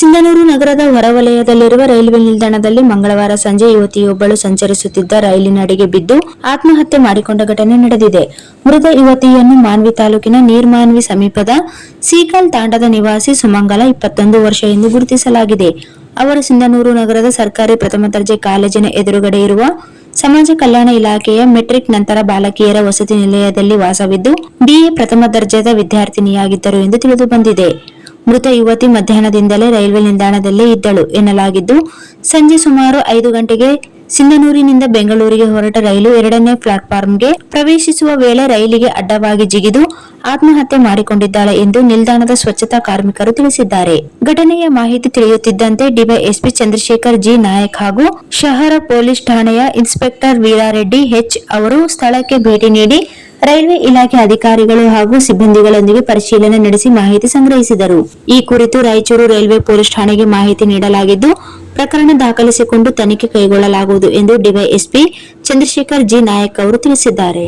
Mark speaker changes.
Speaker 1: ಸಿಂಧನೂರು ನಗರದ ಹೊರವಲಯದಲ್ಲಿರುವ ರೈಲ್ವೆ ನಿಲ್ದಾಣದಲ್ಲಿ ಮಂಗಳವಾರ ಸಂಜೆ ಯುವತಿಯೊಬ್ಬಳು ಸಂಚರಿಸುತ್ತಿದ್ದ ರೈಲಿನಡಿಗೆ ಬಿದ್ದು ಆತ್ಮಹತ್ಯೆ ಮಾಡಿಕೊಂಡ ಘಟನೆ ನಡೆದಿದೆ. ಮೃತ ಯುವತಿಯನ್ನು ಮಾನ್ವಿ ತಾಲೂಕಿನ ನೀರ್ಮಾನ್ವಿ ಸಮೀಪದ ಸೀಕಲ್ ತಾಂಡದ ನಿವಾಸಿ ಸುಮಂಗಲ 21 ವರ್ಷ ಎಂದು ಗುರುತಿಸಲಾಗಿದೆ. ಅವರು ಸಿಂಧನೂರು ನಗರದ ಸರ್ಕಾರಿ ಪ್ರಥಮ ದರ್ಜೆ ಕಾಲೇಜಿನ ಎದುರುಗಡೆ ಇರುವ ಸಮಾಜ ಕಲ್ಯಾಣ ಇಲಾಖೆಯ ಮೆಟ್ರಿಕ್ ನಂತರ ಬಾಲಕಿಯರ ವಸತಿ ನಿಲಯದಲ್ಲಿ ವಾಸವಿದ್ದು ಬಿಎ ಪ್ರಥಮ ದರ್ಜೆದ ವಿದ್ಯಾರ್ಥಿನಿಯಾಗಿದ್ದರು ಎಂದು ತಿಳಿದುಬಂದಿದೆ. ಮೃತ ಯುವತಿ ಮಧ್ಯಾಹ್ನದಿಂದಲೇ ರೈಲ್ವೆ ನಿಲ್ದಾಣದಲ್ಲೇ ಇದ್ದಳು ಎನ್ನಲಾಗಿದ್ದು, ಸಂಜೆ ಸುಮಾರು 5 ಗಂಟೆಗೆ ಸಿಂಧನೂರಿನಿಂದ ಬೆಂಗಳೂರಿಗೆ ಹೊರಟ ರೈಲು 2ನೇ ಪ್ಲಾಟ್ಫಾರ್ಮ್ಗೆ ಪ್ರವೇಶಿಸುವ ವೇಳೆ ರೈಲಿಗೆ ಅಡ್ಡವಾಗಿ ಜಿಗಿದು ಆತ್ಮಹತ್ಯೆ ಮಾಡಿಕೊಂಡಿದ್ದಾಳೆ ಎಂದು ನಿಲ್ದಾಣದ ಸ್ವಚ್ಛತಾ ಕಾರ್ಮಿಕರು ತಿಳಿಸಿದ್ದಾರೆ. ಘಟನೆಯ ಮಾಹಿತಿ ತಿಳಿಯುತ್ತಿದ್ದಂತೆ ಡಿವೈಎಸ್ಪಿ ಚಂದ್ರಶೇಖರ್ ಜಿ ನಾಯಕ್ ಹಾಗೂ ಶಹರ ಪೊಲೀಸ್ ಠಾಣೆಯ ಇನ್ಸ್ಪೆಕ್ಟರ್ ವೀರಾರೆಡ್ಡಿ ಎಚ್ ಅವರು ಸ್ಥಳಕ್ಕೆ ಭೇಟಿ ನೀಡಿ ರೈಲ್ವೆ ಇಲಾಖೆ ಅಧಿಕಾರಿಗಳು ಹಾಗೂ ಸಿಬ್ಬಂದಿಗಳೊಂದಿಗೆ ಪರಿಶೀಲನೆ ನಡೆಸಿ ಮಾಹಿತಿ ಸಂಗ್ರಹಿಸಿದರು. ಈ ಕುರಿತು ರಾಯಚೂರು ರೈಲ್ವೆ ಪೊಲೀಸ್ ಠಾಣೆಗೆ ಮಾಹಿತಿ ನೀಡಲಾಗಿದ್ದು, ಪ್ರಕರಣ ದಾಖಲಿಸಿಕೊಂಡು ತನಿಖೆ ಕೈಗೊಳ್ಳಲಾಗುವುದು ಎಂದು ಡಿವೈಎಸ್ಪಿ ಚಂದ್ರಶೇಖರ್ ಜಿ ನಾಯಕ್ ಅವರು ತಿಳಿಸಿದ್ದಾರೆ.